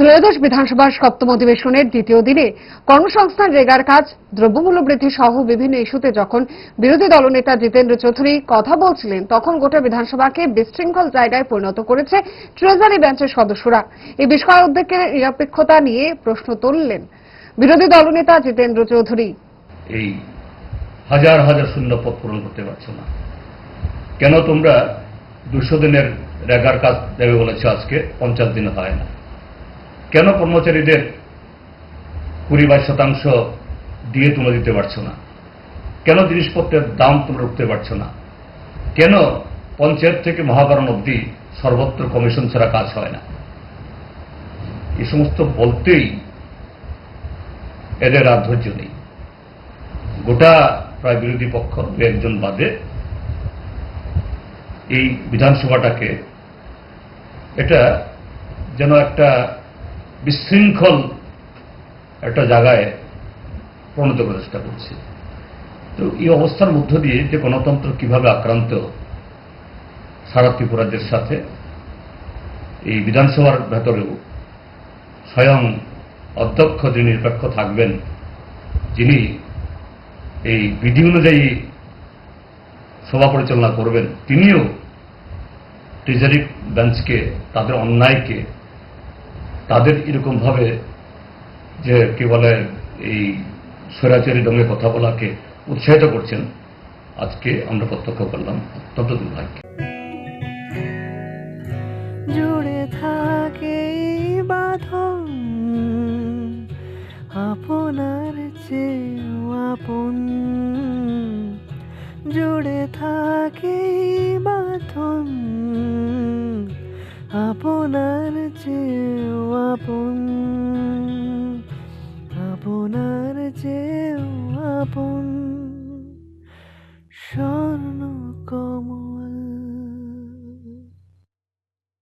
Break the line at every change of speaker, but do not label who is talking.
ত্রয়োদশ বিধানসভার সপ্তম অধিবেশনের দ্বিতীয় দিনে কর্মসংস্থান রেগার কাজ, দ্রব্যমূল্য বৃদ্ধি সহ বিভিন্ন ইস্যুতে যখন বিরোধী দলনেতা জিতেন্দ্র চৌধুরী কথা বলছিলেন, তখন গোটা বিধানসভাকে বিশৃঙ্খল জায়গায় পরিণত করেছে ট্রেজারি বেঞ্চের সদস্যরা। এই বিষয়ে অধ্যক্ষের নিরপেক্ষতা নিয়ে প্রশ্ন তুললেন বিরোধী দলনেতা জিতেন্দ্র চৌধুরী।
এই হাজার হাজার শূন্য পদ পূরণ করতে পারছো না কেন? তোমরা 200 দিনের রেগার কাজ দেবে বলেছে, আজকে 50 দিন হয় না কেন? কর্মচারীদের 20-22% দিয়ে তোমরা দিতে পারছো না কেন? জিনিসপত্রের দাম তোমরা উঠতে পারছো না কেন? পঞ্চায়েত থেকে মহাকরণ অবধি সর্বত্র কমিশন ছাড়া কাজ হয় না। এই সমস্ত বলতেই এদের আর ধৈর্য নেই। গোটা প্রায় বিরোধী পক্ষ একজন বাদে এই বিধানসভাটাকে এটা যেন একটা বিশৃঙ্খল একটা জায়গায় পরিণত করার চেষ্টা করছে। তো এই অবস্থার মধ্য দিয়ে যে গণতন্ত্র কিভাবে আক্রান্ত সারা ত্রিপুরাদের সাথে, এই বিধানসভার ভেতরেও স্বয়ং অধ্যক্ষ যিনি নিরপেক্ষ থাকবেন, যিনি এই বিধি অনুযায়ী সভা পরিচালনা করবেন, তিনিও ট্রেজারি বেঞ্চকে, তাদের অন্যায়কে, তাদের এরকম ভাবে যে কি বলে এই স্বৈরাচারী ঢঙ্গে কথা বলাকে উৎসাহিত করছেন, আজকে আমরা প্রত্যক্ষ করলাম। অত্যন্ত দুর্ভাগ্য।
জুড়ে থাকে বাঁধন আপনার চেয়েও আপন, জুড়ে থাকে বাঁধন আপনার চেয়েও আপন, আপনার চেয়েও আপন।